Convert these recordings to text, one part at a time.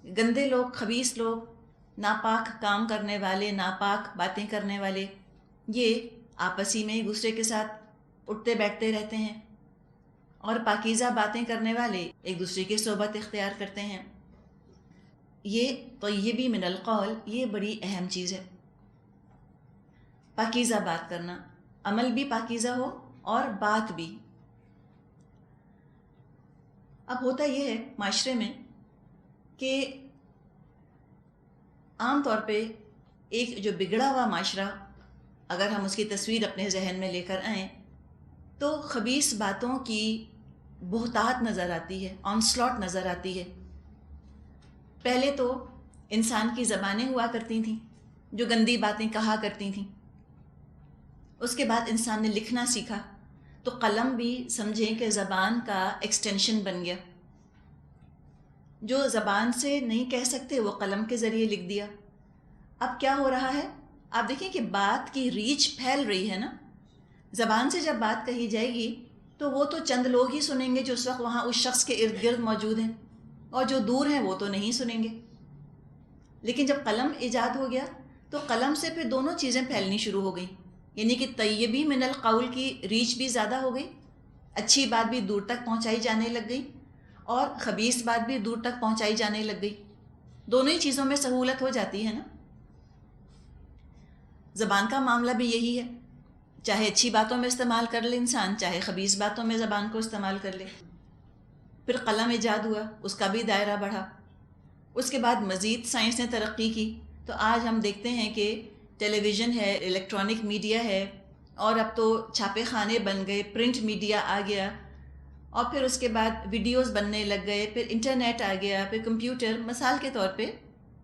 گندے لوگ، خبیث لوگ، ناپاک کام کرنے والے، ناپاک باتیں کرنے والے، یہ آپسی میں ایک دوسرے کے ساتھ اٹھتے بیٹھتے رہتے ہیں، اور پاکیزہ باتیں کرنے والے ایک دوسرے کی صحبت اختیار کرتے ہیں۔ یہ طیبی من القول، یہ بڑی اہم چیز ہے، پاکیزہ بات کرنا، عمل بھی پاکیزہ ہو اور بات بھی۔ اب ہوتا یہ ہے معاشرے میں کہ عام طور پہ ایک جو بگڑا ہوا معاشرہ، اگر ہم اس کی تصویر اپنے ذہن میں لے کر آئیں تو خبیث باتوں کی بہتات نظر آتی ہے، آنسلاٹ نظر آتی ہے۔ پہلے تو انسان کی زبانیں ہوا کرتی تھیں جو گندی باتیں کہا کرتی تھیں، اس کے بعد انسان نے لکھنا سیکھا تو قلم بھی سمجھیں کہ زبان کا ایکسٹینشن بن گیا، جو زبان سے نہیں کہہ سکتے وہ قلم کے ذریعے لکھ دیا۔ اب کیا ہو رہا ہے، آپ دیکھیں کہ بات کی ریچ پھیل رہی ہے نا، زبان سے جب بات کہی جائے گی تو وہ تو چند لوگ ہی سنیں گے جو اس وقت وہاں اس شخص کے ارد گرد موجود ہیں، اور جو دور ہیں وہ تو نہیں سنیں گے۔ لیکن جب قلم ایجاد ہو گیا تو قلم سے پھر دونوں چیزیں پھیلنی شروع ہو گئیں، یعنی کہ طیبی من القول کی ریچ بھی زیادہ ہو گئی، اچھی بات بھی دور تک پہنچائی جانے لگ گئی، اور خبیث بات بھی دور تک پہنچائی جانے لگ گئی۔ دونوں ہی چیزوں میں سہولت ہو جاتی ہے نا۔ زبان کا معاملہ بھی یہی ہے، چاہے اچھی باتوں میں استعمال کر لے انسان، چاہے خبیث باتوں میں زبان کو استعمال کر لے۔ پھر قلم ایجاد ہوا، اس کا بھی دائرہ بڑھا، اس کے بعد مزید سائنس نے ترقی کی تو آج ہم دیکھتے ہیں کہ ٹیلی ویژن ہے، الیکٹرانک میڈیا ہے، اور اب تو چھاپے خانے بن گئے، پرنٹ میڈیا آ گیا، اور پھر اس کے بعد ویڈیوز بننے لگ گئے، پھر انٹرنیٹ آ گیا، پھر کمپیوٹر، مثال کے طور پہ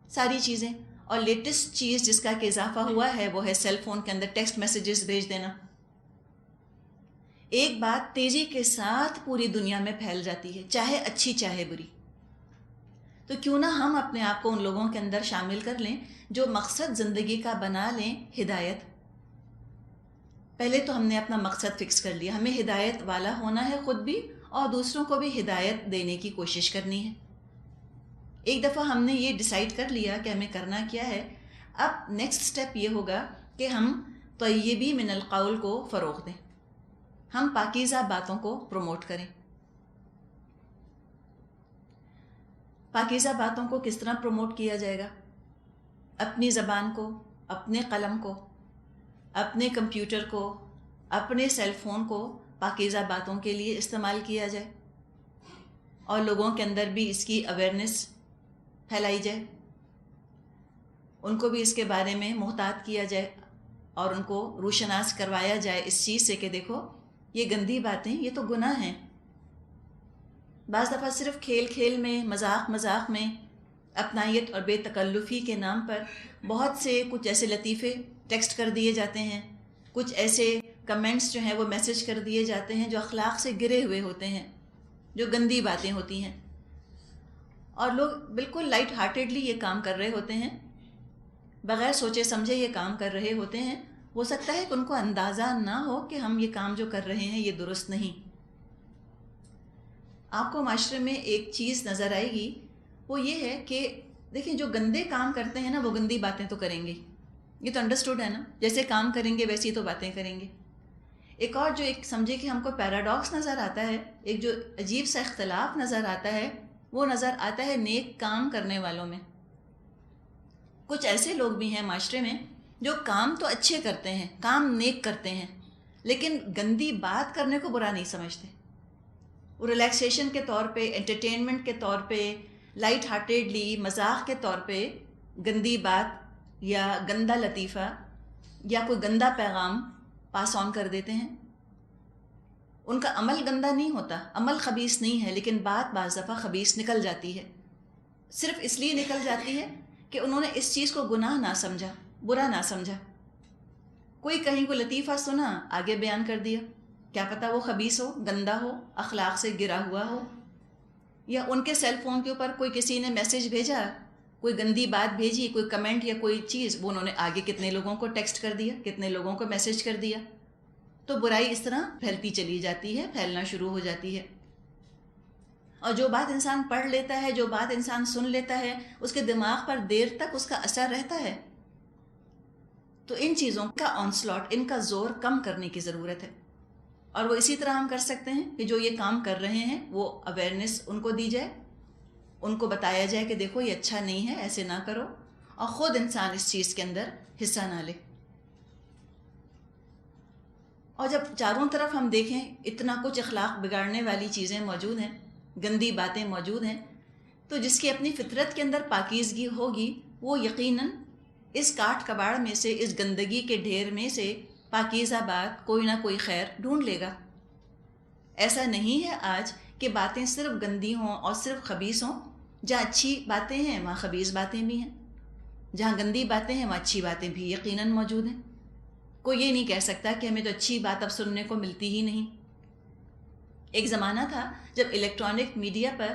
ساری چیزیں۔ اور لیٹسٹ چیز جس کا کہ اضافہ ہوا ہے وہ ہے سیل فون کے اندر ٹیکسٹ میسیجز بھیج دینا۔ ایک بات تیزی کے ساتھ پوری دنیا میں پھیل جاتی ہے، چاہے اچھی چاہے بری۔ تو کیوں نہ ہم اپنے آپ کو ان لوگوں کے اندر شامل کر لیں جو مقصد زندگی کا بنا لیں ہدایت۔ پہلے تو ہم نے اپنا مقصد فکس کر لیا، ہمیں ہدایت والا ہونا ہے خود بھی، اور دوسروں کو بھی ہدایت دینے کی کوشش کرنی ہے۔ ایک دفعہ ہم نے یہ ڈیسائیڈ کر لیا کہ ہمیں کرنا کیا ہے، اب نیکسٹ سٹیپ یہ ہوگا کہ ہم طیبی من القول کو فروغ دیں، ہم پاکیزہ باتوں کو پروموٹ کریں۔ پاکیزہ باتوں کو کس طرح پروموٹ کیا جائے گا؟ اپنی زبان کو، اپنے قلم کو، اپنے کمپیوٹر کو، اپنے سیل فون کو پاکیزہ باتوں کے لیے استعمال کیا جائے، اور لوگوں کے اندر بھی اس کی اویئرنیس پھیلائی جائے، ان کو بھی اس کے بارے میں محتاط کیا جائے، اور ان کو روشناس کروایا جائے اس چیز سے کہ دیکھو یہ گندی باتیں، یہ تو گناہ ہیں۔ بعض دفعہ صرف کھیل کھیل میں، مذاق مذاق میں، اپنائیت اور بے تکلفی کے نام پر بہت سے کچھ ایسے لطیفے ٹیکسٹ کر دیے جاتے ہیں، کچھ ایسے کمنٹس جو ہیں وہ میسج کر دیے جاتے ہیں جو اخلاق سے گرے ہوئے ہوتے ہیں، جو گندی باتیں ہوتی ہیں، اور لوگ بالکل لائٹ ہارٹیڈلی یہ کام کر رہے ہوتے ہیں، بغیر سوچے سمجھے یہ کام کر رہے ہوتے ہیں۔ ہو سکتا ہے کہ ان کو اندازہ نہ ہو کہ ہم یہ کام جو کر رہے ہیں یہ درست نہیں۔ آپ کو معاشرے میں ایک چیز نظر آئے گی، وہ یہ ہے کہ دیکھیں جو گندے کام کرتے ہیں نا وہ گندی باتیں تو کریں گے، یہ تو انڈرسٹوڈ ہے نا، جیسے کام کریں گے ویسی تو باتیں کریں گے۔ ایک اور جو ایک سمجھے کہ ہم کو پیراڈاکس نظر آتا ہے، ایک جو عجیب سا اختلاف نظر آتا ہے، وہ نظر آتا ہے نیک کام کرنے والوں میں۔ کچھ ایسے لوگ بھی ہیں معاشرے میں جو کام تو اچھے کرتے ہیں، کام نیک کرتے ہیں، لیکن گندی بات کرنے کو برا نہیں سمجھتے۔ وہ ریلیکسیشن کے طور پہ، انٹرٹینمنٹ کے طور پہ، لائٹ ہارٹیڈلی مذاق کے طور پہ گندی بات یا گندا لطیفہ یا کوئی گندا پیغام پاس آن کر دیتے ہیں۔ ان کا عمل گندا نہیں ہوتا، عمل خبیث نہیں ہے، لیکن بات بعض دفعہ خبیث نکل جاتی ہے، صرف اس لیے نکل جاتی ہے کہ انہوں نے اس چیز کو گناہ نہ سمجھا، برا نہ سمجھا۔ کوئی کہیں کو لطیفہ سنا، آگے بیان کر دیا، کیا پتہ وہ خبیث ہو، گندا ہو، اخلاق سے گرا ہوا ہو، یا ان کے سیل فون کے اوپر کوئی کسی نے میسج بھیجا، کوئی گندی بات بھیجی، کوئی کمنٹ یا کوئی چیز، وہ انہوں نے آگے کتنے لوگوں کو ٹیکسٹ کر دیا، کتنے لوگوں کو میسج کر دیا، تو برائی اس طرح پھیلتی چلی جاتی ہے، پھیلنا شروع ہو جاتی ہے۔ اور جو بات انسان پڑھ لیتا ہے، جو بات انسان سن لیتا ہے، اس کے دماغ پر دیر تک اس کا اثر رہتا ہے. تو ان چیزوں کا آنسلاٹ، ان کا زور کم کرنے کی ضرورت ہے. اور وہ اسی طرح ہم کر سکتے ہیں کہ جو یہ کام کر رہے ہیں وہ اویئرنیس ان کو دی جائے، ان کو بتایا جائے کہ دیکھو یہ اچھا نہیں ہے، ایسے نہ کرو، اور خود انسان اس چیز کے اندر حصہ نہ لے. اور جب چاروں طرف ہم دیکھیں اتنا کچھ اخلاق بگاڑنے والی چیزیں موجود ہیں، گندی باتیں موجود ہیں، تو جس کی اپنی فطرت کے اندر پاکیزگی ہوگی وہ یقیناً اس کاٹ کباڑ میں سے، اس گندگی کے ڈھیر میں سے پاکیزہ بات کوئی نہ کوئی خیر ڈھونڈ لے گا. ایسا نہیں ہے آج کہ باتیں صرف گندی ہوں اور صرف خبیث ہوں. جہاں اچھی باتیں ہیں وہاں خبیث باتیں بھی ہیں، جہاں گندی باتیں ہیں وہاں اچھی باتیں بھی یقیناً موجود ہیں. کوئی یہ نہیں کہہ سکتا کہ ہمیں تو اچھی بات اب سننے کو ملتی ہی نہیں. ایک زمانہ تھا جب الیکٹرانک میڈیا پر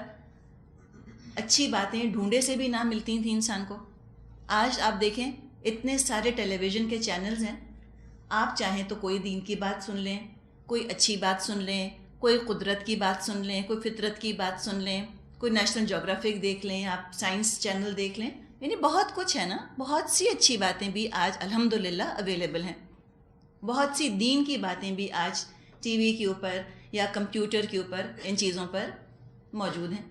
اچھی باتیں ڈھونڈے سے بھی نہ ملتی تھیں انسان کو. آج آپ دیکھیں اتنے سارے ٹیلی ویژن کے چینلز ہیں، آپ چاہیں تو کوئی دین کی بات سن لیں، کوئی اچھی بات سن لیں، کوئی قدرت کی بات سن لیں، کوئی فطرت کی بات سن لیں، کوئی نیشنل جغرافک دیکھ لیں، آپ سائنس چینل دیکھ لیں. یعنی بہت کچھ ہے نا، بہت سی اچھی باتیں بھی آج الحمدللہ اویلیبل ہیں. بہت سی دین کی باتیں بھی آج ٹی وی کے اوپر یا کمپیوٹر کے اوپر ان چیزوں پر موجود ہیں.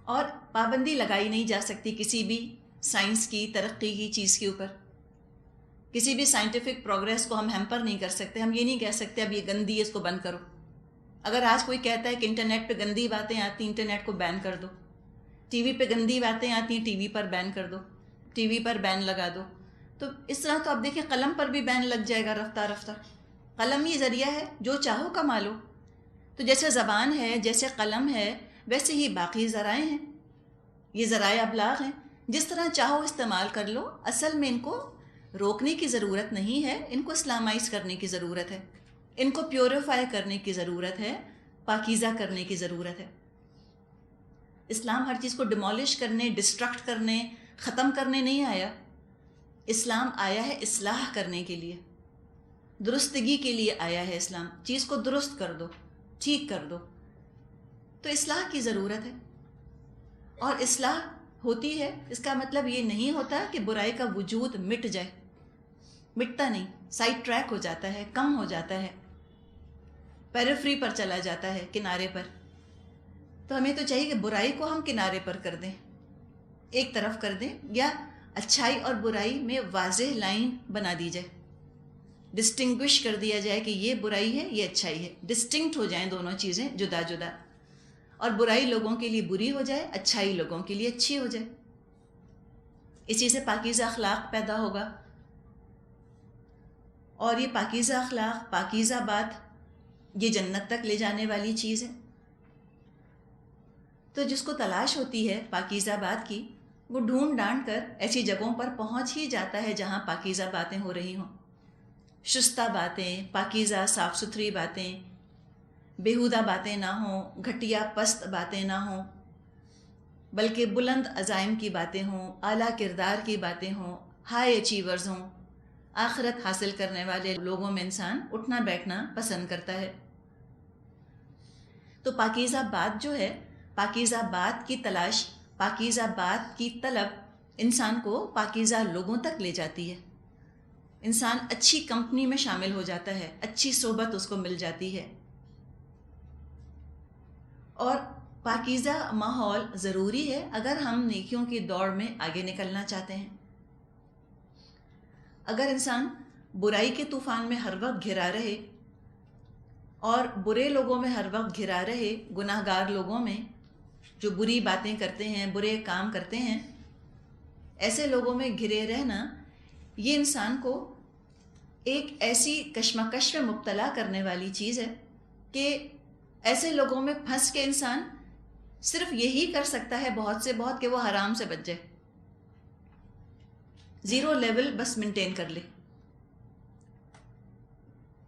اور پابندی لگائی نہیں جا سکتی کسی بھی سائنس کی ترقی کی چیز کے اوپر. کسی بھی سائنٹیفک پروگریس کو ہم ہیمپر نہیں کر سکتے. ہم یہ نہیں کہہ سکتے اب یہ گندی ہے اس کو بند کرو. اگر آج کوئی کہتا ہے کہ انٹرنیٹ پہ گندی باتیں آتی ہیں، انٹرنیٹ کو بین کر دو. ٹی وی پہ گندی باتیں آتی ہیں، ٹی وی پر بین کر دو، ٹی وی پر بین لگا دو. تو اس طرح تو آپ دیکھیں قلم پر بھی بین لگ جائے گا رفتہ رفتہ. قلم ہی ذریعہ ہے، جو چاہو کما لو. تو جیسے زبان ہے، جیسے قلم ہے، ویسے ہی باقی ذرائع ہیں. یہ ذرائع ابلاغ ہیں، جس طرح چاہو استعمال کر لو. اصل میں ان کو روکنے کی ضرورت نہیں ہے، ان کو اسلامائز کرنے کی ضرورت ہے، ان کو پیوریفائی کرنے کی ضرورت ہے، پاکیزہ کرنے کی ضرورت ہے. اسلام ہر چیز کو ڈیمولش کرنے، ڈسٹرکٹ کرنے، ختم کرنے نہیں آیا. اسلام آیا ہے اصلاح کرنے کے لیے، درستگی کے لیے آیا ہے. اسلام چیز کو درست کر دو، ٹھیک کر دو. تو اصلاح کی ضرورت ہے. اور اصلاح ہوتی ہے، اس کا مطلب یہ نہیں ہوتا کہ برائی کا وجود مٹ جائے. مٹتا نہیں، سائڈ ٹریک ہو جاتا ہے، کم ہو جاتا ہے، پیریفری پر چلا جاتا ہے، کنارے پر. تو ہمیں تو چاہیے کہ برائی کو ہم کنارے پر کر دیں، ایک طرف کر دیں، یا اچھائی اور برائی میں واضح لائن بنا دی جائے، ڈسٹنگوش کر دیا جائے کہ یہ برائی ہے، یہ اچھائی ہے. ڈسٹنکٹ ہو جائیں دونوں چیزیں جدا جدا، اور برائی لوگوں کے لیے بری ہو جائے، اچھائی لوگوں کے لیے اچھی ہو جائے. اسی سے پاکیزہ اخلاق پیدا ہوگا. اور یہ پاکیزہ اخلاق، پاکیزہ بات، یہ جنت تک لے جانے والی چیز ہے. تو جس کو تلاش ہوتی ہے پاکیزہ بات کی، وہ ڈھونڈ ڈانڈ کر ایسی جگہوں پر پہنچ ہی جاتا ہے جہاں پاکیزہ باتیں ہو رہی ہوں. شستہ باتیں، پاکیزہ صاف ستھری باتیں، بیہودہ باتیں نہ ہوں، گھٹیا پست باتیں نہ ہوں، بلکہ بلند عزائم کی باتیں ہوں، اعلیٰ کردار کی باتیں ہوں، ہائی اچیورز ہوں. آخرت حاصل کرنے والے لوگوں میں انسان اٹھنا بیٹھنا پسند کرتا ہے. تو پاکیزہ بات جو ہے، پاکیزہ بات کی تلاش، پاکیزہ بات کی طلب انسان کو پاکیزہ لوگوں تک لے جاتی ہے. انسان اچھی کمپنی میں شامل ہو جاتا ہے، اچھی صحبت اس کو مل جاتی ہے. اور پاکیزہ ماحول ضروری ہے اگر ہم نیکیوں کی دوڑ میں آگے نکلنا چاہتے ہیں. اگر انسان برائی کے طوفان میں ہر وقت گھرا رہے اور برے لوگوں میں ہر وقت گھرا رہے، گناہ گار لوگوں میں جو بری باتیں کرتے ہیں، برے کام کرتے ہیں، ایسے لوگوں میں گھرے رہنا یہ انسان کو ایک ایسی کشمکش میں مبتلا کرنے والی چیز ہے کہ ایسے لوگوں میں پھنس کے انسان صرف یہی کر سکتا ہے بہت سے بہت کہ وہ حرام سے بچ جائے، زیرو لیول بس مینٹین کر لے.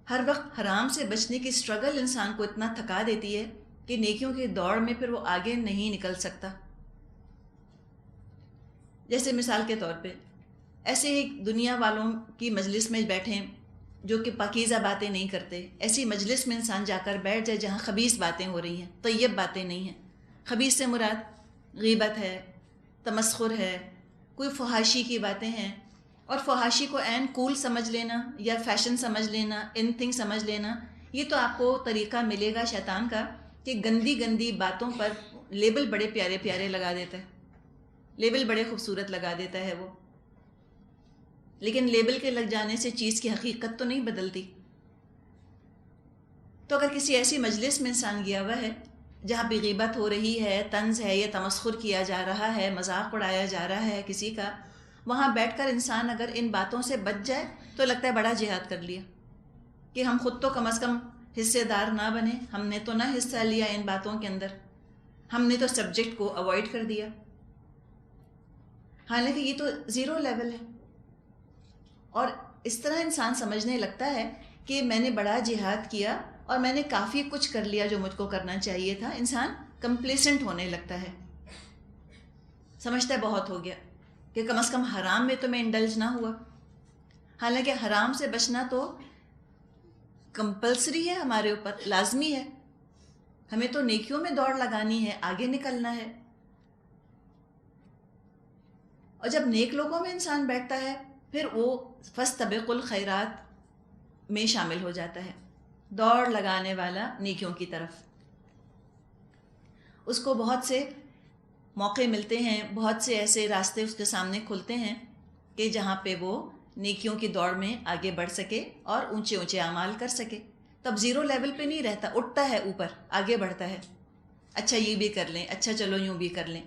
ہر وقت حرام سے بچنے کی سٹرگل انسان کو اتنا تھکا دیتی ہے کہ نیکیوں کی دوڑ میں پھر وہ آگے نہیں نکل سکتا. جیسے مثال کے طور پہ ایسے ہی دنیا والوں کی مجلس میں بیٹھیں جو کہ پاکیزہ باتیں نہیں کرتے. ایسی مجلس میں انسان جا کر بیٹھ جائے جہاں خبیث باتیں ہو رہی ہیں، طیب باتیں نہیں ہیں. خبیث سے مراد غیبت ہے، تمسخر ہے، کوئی فحاشی کی باتیں ہیں، اور فحاشی کو عین کول سمجھ لینا یا فیشن سمجھ لینا، ان تھنگ سمجھ لینا. یہ تو آپ کو طریقہ ملے گا شیطان کا کہ گندی گندی باتوں پر لیبل بڑے پیارے پیارے لگا دیتا ہے، لیبل بڑے خوبصورت لگا دیتا ہے وہ، لیکن لیبل کے لگ جانے سے چیز کی حقیقت تو نہیں بدلتی. تو اگر کسی ایسی مجلس میں انسان گیا ہوا ہے جہاں پہ غیبت ہو رہی ہے، طنز ہے یا تمسخر کیا جا رہا ہے، مذاق اڑایا جا رہا ہے کسی کا، وہاں بیٹھ کر انسان اگر ان باتوں سے بچ جائے تو لگتا ہے بڑا جہاد کر لیا، کہ ہم خود تو کم از کم حصے دار نہ بنے، ہم نے تو نہ حصہ لیا ان باتوں کے اندر، ہم نے تو سبجیکٹ کو اوائڈ کر دیا. حالانکہ یہ تو زیرو لیول ہے. اور اس طرح انسان سمجھنے لگتا ہے کہ میں نے بڑا جہاد کیا اور میں نے کافی کچھ کر لیا جو مجھ کو کرنا چاہیے تھا. انسان کمپلیسنٹ ہونے لگتا ہے، سمجھتا ہے بہت ہو گیا، کہ کم از کم حرام میں تو میں انڈلج نہ ہوا. حالانکہ حرام سے بچنا تو کمپلسری ہے، ہمارے اوپر لازمی ہے. ہمیں تو نیکیوں میں دوڑ لگانی ہے، آگے نکلنا ہے. اور جب نیک لوگوں میں انسان بیٹھتا ہے پھر وہ فاستبقوا الخیرات میں شامل ہو جاتا ہے، دوڑ لگانے والا نیکیوں کی طرف. اس کو بہت سے موقع ملتے ہیں، بہت سے ایسے راستے اس کے سامنے کھلتے ہیں کہ جہاں پہ وہ نیکیوں کی دوڑ میں آگے بڑھ سکے اور اونچے اونچے اعمال کر سکے. تب زیرو لیول پہ نہیں رہتا، اٹھتا ہے اوپر، آگے بڑھتا ہے. اچھا یہ بھی کر لیں، اچھا چلو یوں بھی کر لیں.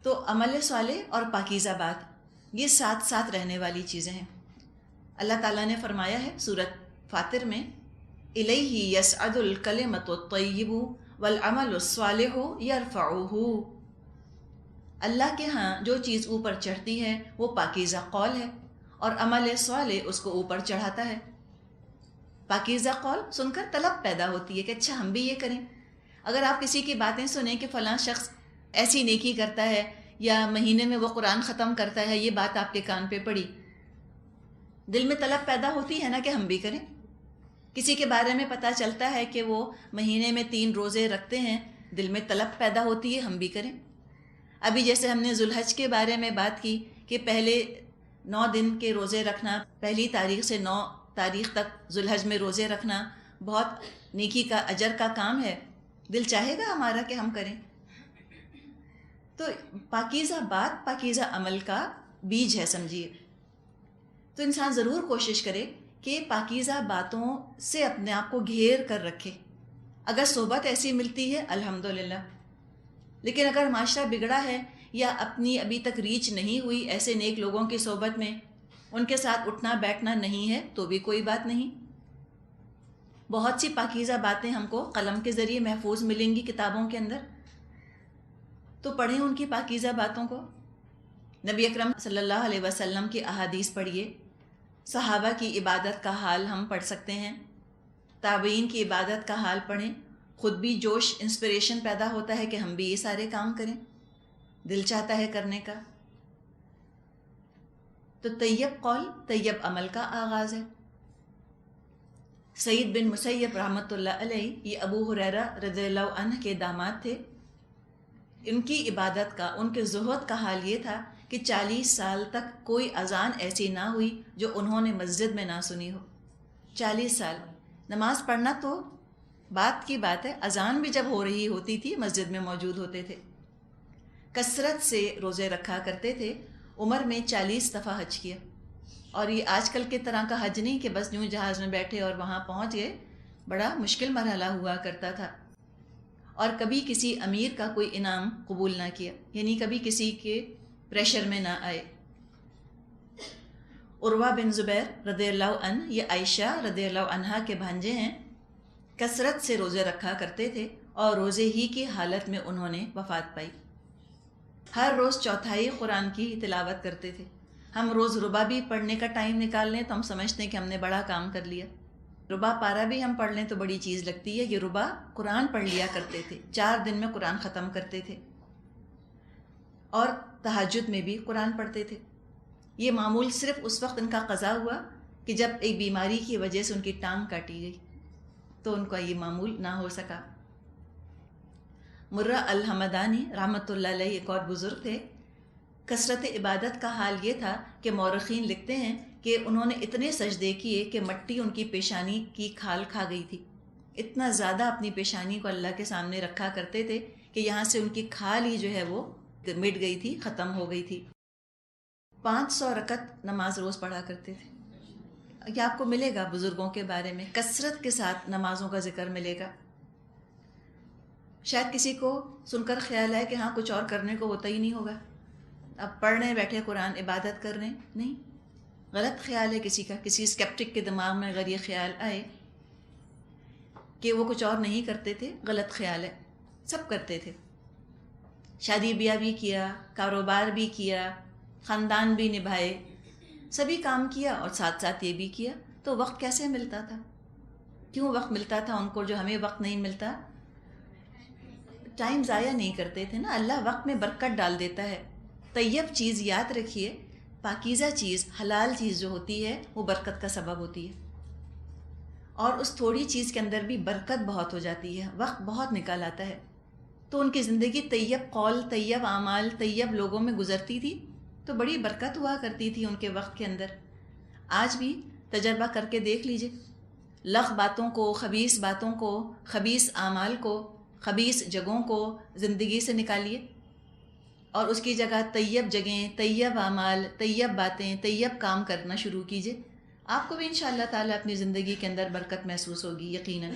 تو عمل صالح اور پاکیزہ بات یہ ساتھ ساتھ رہنے والی چیزیں ہیں. اللہ تعالیٰ نے فرمایا ہے سورۃ فاطر میں، الیہ یصعد الکلمۃ الطیب والعمل الصالح یرفعہ. اللہ کے ہاں جو چیز اوپر چڑھتی ہے وہ پاکیزہ قول ہے، اور عمل صالح اس کو اوپر چڑھاتا ہے. پاکیزہ قول سن کر طلب پیدا ہوتی ہے کہ اچھا ہم بھی یہ کریں. اگر آپ کسی کی باتیں سنیں کہ فلاں شخص ایسی نیکی کرتا ہے یا مہینے میں وہ قرآن ختم کرتا ہے، یہ بات آپ کے کان پہ پڑی، دل میں طلب پیدا ہوتی ہے نا کہ ہم بھی کریں. کسی کے بارے میں پتہ چلتا ہے کہ وہ مہینے میں 3 روزے رکھتے ہیں، دل میں طلب پیدا ہوتی ہے ہم بھی کریں. ابھی جیسے ہم نے ذوالحج کے بارے میں بات کی کہ پہلے 9 دن کے روزے رکھنا، پہلی تاریخ سے 9 تاریخ تک ذوالحج میں روزے رکھنا بہت نیکی کا اجر کا کام ہے. دل چاہے گا ہمارا کہ ہم کریں. تو پاکیزہ بات پاکیزہ عمل کا بیج ہے سمجھیے. تو انسان ضرور کوشش کرے کہ پاکیزہ باتوں سے اپنے آپ کو گھیر کر رکھے. اگر صحبت ایسی ملتی ہے الحمدللہ، لیکن اگر معاشرہ بگڑا ہے یا اپنی ابھی تک ریچ نہیں ہوئی ایسے نیک لوگوں کی صحبت میں، ان کے ساتھ اٹھنا بیٹھنا نہیں ہے تو بھی کوئی بات نہیں. بہت سی پاکیزہ باتیں ہم کو قلم کے ذریعے محفوظ ملیں گی کتابوں کے اندر، تو پڑھیں ان کی پاکیزہ باتوں کو. نبی اکرم صلی اللہ علیہ وسلم کی احادیث پڑھیے، صحابہ کی عبادت کا حال ہم پڑھ سکتے ہیں، تابعین کی عبادت کا حال پڑھیں، خود بھی جوش انسپریشن پیدا ہوتا ہے کہ ہم بھی یہ سارے کام کریں، دل چاہتا ہے کرنے کا. تو طیب قول طیب عمل کا آغاز ہے. سعید بن مسیب رحمۃ اللہ علیہ یہ ابو ہریرہ رضی اللہ عنہ کے داماد تھے. ان کی عبادت کا، ان کے زہد کا حال یہ تھا کہ 40 سال تک کوئی اذان ایسی نہ ہوئی جو انہوں نے مسجد میں نہ سنی ہو. 40 سال نماز پڑھنا تو بات کی بات ہے، اذان بھی جب ہو رہی ہوتی تھی مسجد میں موجود ہوتے تھے. کثرت سے روزے رکھا کرتے تھے. عمر میں 40 دفعہ حج کیا. اور یہ آج کل کے طرح کا حج نہیں کہ بس یوں جہاز میں بیٹھے اور وہاں پہنچ گئے. بڑا مشکل مرحلہ ہوا کرتا تھا. اور کبھی کسی امیر کا کوئی انعام قبول نہ کیا، یعنی کبھی کسی کے پریشر میں نہ آئے. عروہ بن زبیر رضی اللہ عنہ یہ عائشہ رضی اللہ عنہا کے بھانجے ہیں. کثرت سے روزے رکھا کرتے تھے اور روزے ہی کی حالت میں انہوں نے وفات پائی. ہر روز چوتھائی قرآن کی تلاوت کرتے تھے. ہم روز ربع بھی پڑھنے کا ٹائم نکال لیں تو ہم سمجھتے ہیں کہ ہم نے بڑا کام کر لیا. ربع پارہ بھی ہم پڑھ لیں تو بڑی چیز لگتی ہے. یہ ربع قرآن پڑھ لیا کرتے تھے، 4 دن میں قرآن ختم کرتے تھے، اور تہجد میں بھی قرآن پڑھتے تھے. یہ معمول صرف اس وقت ان کا قضا ہوا کہ جب ایک بیماری کی وجہ سے ان کی ٹانگ کاٹی گئی تو ان کا یہ معمول نہ ہو سکا۔ مرہ الحمدانی رحمۃ اللہ علیہ ایک اور بزرگ تھے، کثرت عبادت کا حال یہ تھا کہ مورخین لکھتے ہیں کہ انہوں نے اتنے سجدے کیے کہ مٹی ان کی پیشانی کی کھال کھا گئی تھی۔ اتنا زیادہ اپنی پیشانی کو اللہ کے سامنے رکھا کرتے تھے کہ یہاں سے ان کی کھال ہی جو ہے وہ مٹ گئی تھی، ختم ہو گئی تھی۔ 500 رکعت نماز روز پڑھا کرتے تھے۔ یہ آپ کو ملے گا بزرگوں کے بارے میں، کثرت کے ساتھ نمازوں کا ذکر ملے گا۔ شاید کسی کو سن کر خیال ہے کہ ہاں کچھ اور کرنے کو ہوتا ہی نہیں ہوگا، اب پڑھنے بیٹھے قرآن عبادت کرنے، نہیں، غلط خیال ہے کسی کا۔ کسی اسکیپٹک کے دماغ میں اگر یہ خیال آئے کہ وہ کچھ اور نہیں کرتے تھے، غلط خیال ہے، سب کرتے تھے۔ شادی بیاہ بھی کیا، کاروبار بھی کیا، خاندان بھی نبھائے، سبھی کام کیا اور ساتھ ساتھ یہ بھی کیا، تو وقت کیسے ملتا تھا؟ کیوں وقت ملتا تھا ان کو جو ہمیں وقت نہیں ملتا؟ ٹائم ضائع نہیں کرتے تھے نا۔ اللہ وقت میں برکت ڈال دیتا ہے۔ طیب چیز یاد رکھیے، پاکیزہ چیز، حلال چیز جو ہوتی ہے وہ برکت کا سبب ہوتی ہے، اور اس تھوڑی چیز کے اندر بھی برکت بہت ہو جاتی ہے، وقت بہت نکال آتا ہے۔ تو ان کی زندگی طیب قول، طیب اعمال، طیب لوگوں میں گزرتی تھی، تو بڑی برکت ہوا کرتی تھی ان کے وقت کے اندر۔ آج بھی تجربہ کر کے دیکھ لیجئے، لغ باتوں کو، خبیث باتوں کو، خبیث اعمال کو، خبیث جگہوں کو زندگی سے نکالیے، اور اس کی جگہ طیب جگہیں، طیب اعمال، طیب باتیں، طیب کام کرنا شروع کیجئے۔ آپ کو بھی انشاءاللہ تعالیٰ اپنی زندگی کے اندر برکت محسوس ہوگی، یقیناً۔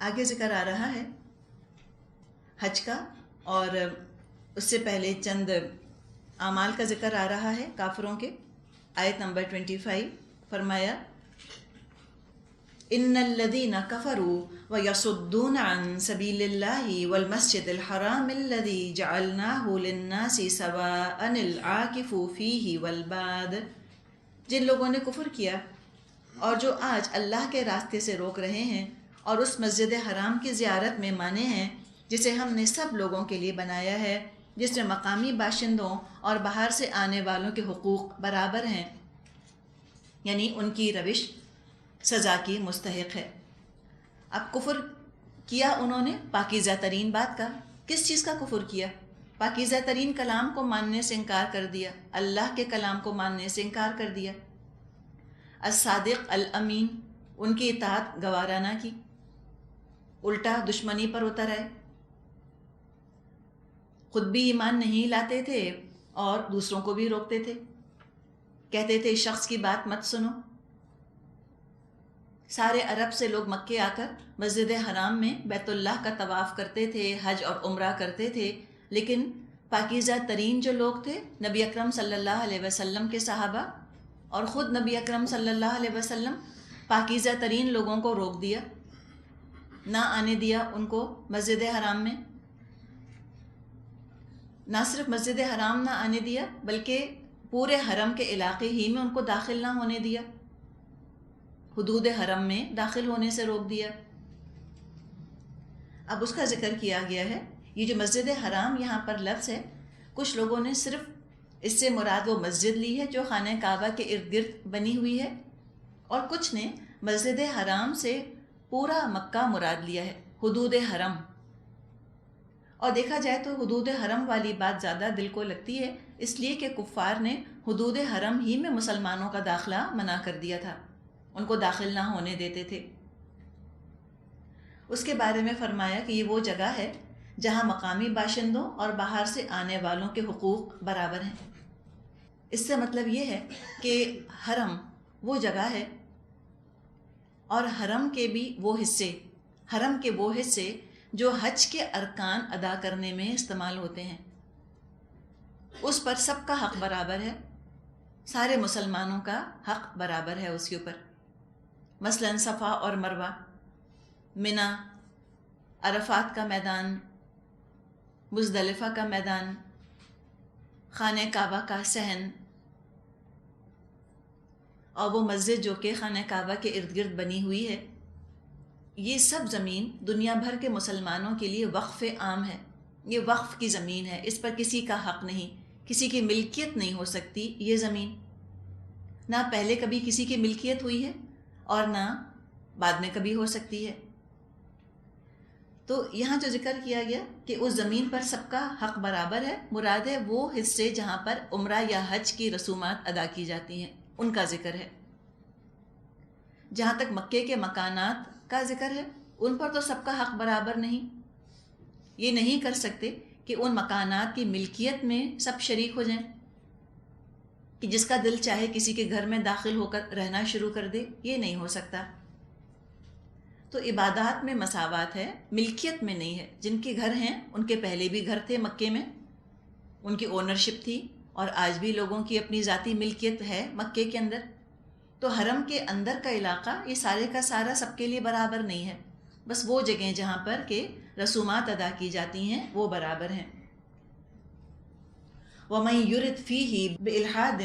آگے ذکر آ رہا ہے حج کا، اور اس سے پہلے چند اعمال کا ذکر آ رہا ہے کافروں کے۔ آیت نمبر 25 فرمایا، ان الذين كفروا ويصدون عن سبيل الله والمسجد الحرام الذي جعلناه للناس سواء العاكف فيه والباد، جن لوگوں نے کفر کیا اور جو آج اللہ کے راستے سے روک رہے ہیں اور اس مسجد حرام کی زیارت میں مانے ہیں جسے ہم نے سب لوگوں کے لیے بنایا ہے، جس میں مقامی باشندوں اور باہر سے آنے والوں کے حقوق برابر ہیں، یعنی ان کی روش سزا کی مستحق ہے۔ اب کفر کیا انہوں نے پاکیزہ ترین بات کا۔ کس چیز کا کفر کیا؟ پاکیزہ ترین کلام کو ماننے سے انکار کر دیا، اللہ کے کلام کو ماننے سے انکار کر دیا۔ الصادق الامین، ان کی اطاعت گوارا نہ کی، الٹا دشمنی پر اتر آئے، خود بھی ایمان نہیں لاتے تھے اور دوسروں کو بھی روکتے تھے، کہتے تھے اس شخص کی بات مت سنو۔ سارے عرب سے لوگ مکے آ کر مسجد حرام میں بیت اللہ کا طواف کرتے تھے، حج اور عمرہ کرتے تھے، لیکن پاکیزہ ترین جو لوگ تھے نبی اکرم صلی اللہ علیہ وسلم کے صحابہ، اور خود نبی اکرم صلی اللہ علیہ وسلم، پاکیزہ ترین لوگوں کو روک دیا، نہ آنے دیا ان کو مسجد حرام میں۔ نہ صرف مسجد حرام نہ آنے دیا بلکہ پورے حرم کے علاقے ہی میں ان کو داخل نہ ہونے دیا، حدود حرم میں داخل ہونے سے روک دیا۔ اب اس کا ذکر کیا گیا ہے۔ یہ جو مسجد حرام یہاں پر لفظ ہے، کچھ لوگوں نے صرف اس سے مراد وہ مسجد لی ہے جو خانہ کعبہ کے ارد گرد بنی ہوئی ہے، اور کچھ نے مسجد حرام سے پورا مکہ مراد لیا ہے، حدود حرم۔ اور دیکھا جائے تو حدود حرم والی بات زیادہ دل کو لگتی ہے، اس لیے کہ کفار نے حدود حرم ہی میں مسلمانوں کا داخلہ منع کر دیا تھا، ان کو داخل نہ ہونے دیتے تھے۔ اس کے بارے میں فرمایا کہ یہ وہ جگہ ہے جہاں مقامی باشندوں اور باہر سے آنے والوں کے حقوق برابر ہیں۔ اس سے مطلب یہ ہے کہ حرم وہ جگہ ہے، اور حرم کے بھی وہ حصے، حرم کے وہ حصے جو حج کے ارکان ادا کرنے میں استعمال ہوتے ہیں، اس پر سب کا حق برابر ہے، سارے مسلمانوں کا حق برابر ہے اس کے اوپر۔ مثلا صفا اور مروہ، منی، عرفات کا میدان، مزدلفہ کا میدان، خانہ کعبہ کا صحن، اور وہ مسجد جو کہ خانہ کعبہ کے ارد گرد بنی ہوئی ہے، یہ سب زمین دنیا بھر کے مسلمانوں کے لیے وقف عام ہے۔ یہ وقف کی زمین ہے، اس پر کسی کا حق نہیں کسی کی ملکیت نہیں ہو سکتی یہ زمین، نہ پہلے کبھی کسی کی ملکیت ہوئی ہے اور نہ بعد میں کبھی ہو سکتی ہے۔ تو یہاں جو ذکر کیا گیا کہ اس زمین پر سب کا حق برابر ہے، مراد ہے وہ حصے جہاں پر عمرہ یا حج کی رسومات ادا کی جاتی ہیں ان کا ذکر ہے۔ جہاں تک مکے کے مکانات کا ذکر ہے ان پر تو سب کا حق برابر نہیں، یہ نہیں کر سکتے کہ ان مکانات کی ملکیت میں سب شریک ہو جائیں، کہ جس کا دل چاہے کسی کے گھر میں داخل ہو کر رہنا شروع کر دے، یہ نہیں ہو سکتا۔ تو عبادات میں مساوات ہے، ملکیت میں نہیں ہے۔ جن کے گھر ہیں ان کے پہلے بھی گھر تھے مکے میں، ان کی اونرشپ تھی، اور آج بھی لوگوں کی اپنی ذاتی ملکیت ہے مکے کے اندر۔ تو حرم کے اندر کا علاقہ یہ سارے کا سارا سب کے لیے برابر نہیں ہے، بس وہ جگہیں جہاں پر کہ رسومات ادا کی جاتی ہیں وہ برابر ہیں۔ وَمَن يُرِدْ فِيهِ بِإِلْحَادٍ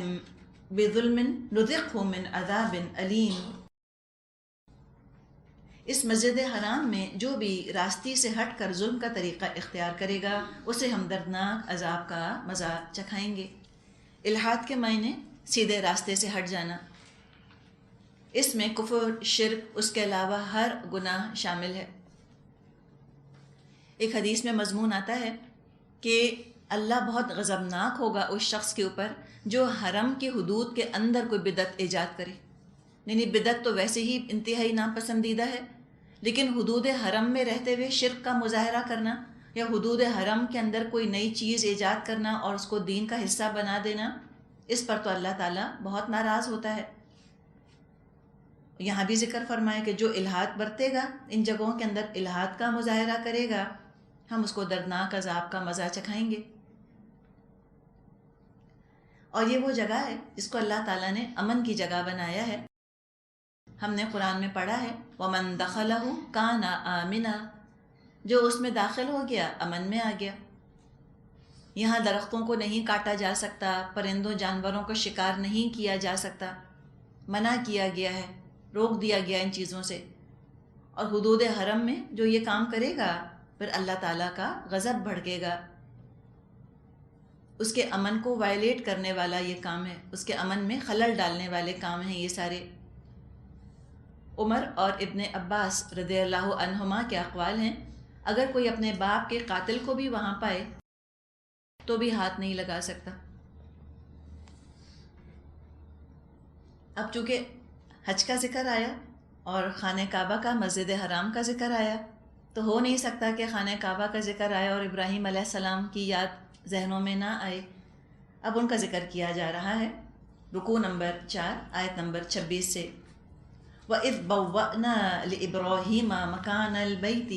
بِظُلْمٍ نُذِقْهُ مِنْ عَذَابٍ أَلِيمٍ۔ اس مسجد حرام میں جو بھی راستے سے ہٹ کر ظلم کا طریقہ اختیار کرے گا اسے ہم دردناک عذاب کا مزہ چکھائیں گے۔ الحاد کے معنی سیدھے راستے سے ہٹ جانا، اس میں کفر، شرک، اس کے علاوہ ہر گناہ شامل ہے۔ ایک حدیث میں مضمون آتا ہے کہ اللہ بہت غضبناک ہوگا اس شخص کے اوپر جو حرم کی حدود کے اندر کوئی بدعت ایجاد کرے۔ یعنی بدعت تو ویسے ہی انتہائی ناپسندیدہ ہے، لیکن حدود حرم میں رہتے ہوئے شرک کا مظاہرہ کرنا یا حدود حرم کے اندر کوئی نئی چیز ایجاد کرنا اور اس کو دین کا حصہ بنا دینا، اس پر تو اللہ تعالیٰ بہت ناراض ہوتا ہے۔ یہاں بھی ذکر فرمایا کہ جو الحاد برتے گا، ان جگہوں کے اندر الحاد کا مظاہرہ کرے گا، ہم اس کو دردناک عذاب کا مزہ چکھائیں گے۔ اور یہ وہ جگہ ہے جس کو اللہ تعالیٰ نے امن کی جگہ بنایا ہے۔ ہم نے قرآن میں پڑھا ہے وَمَن دَخَلَهُ كَانَ آمِنًا، جو اس میں داخل ہو گیا امن میں آ گیا۔ یہاں درختوں کو نہیں کاٹا جا سکتا، پرندوں جانوروں کو شکار نہیں کیا جا سکتا، منع کیا گیا ہے، روک دیا گیا ان چیزوں سے۔ اور حدود حرم میں جو یہ کام کرے گا پھر اللہ تعالیٰ کا غضب بھڑکے گا۔ اس کے امن کو وائلیٹ کرنے والا یہ کام ہے، اس کے امن میں خلل ڈالنے والے کام ہیں یہ سارے۔ عمر اور ابن عباس رضی اللہ عنہما کے اقوال ہیں، اگر کوئی اپنے باپ کے قاتل کو بھی وہاں پائے تو بھی ہاتھ نہیں لگا سکتا۔ اب چونکہ حج کا ذکر آیا اور خانہ کعبہ کا، مسجد حرام کا ذکر آیا، تو ہو نہیں سکتا کہ خانہ کعبہ کا ذکر آیا اور ابراہیم علیہ السلام کی یاد ذہنوں میں نہ آئے۔ اب ان کا ذکر کیا جا رہا ہے، رکوع نمبر 4 آیت نمبر 26 سے۔ وَإِذْ بَوَّأْنَا لِإِبْرَاهِيمَ مَكَانَ الْبَيْتِ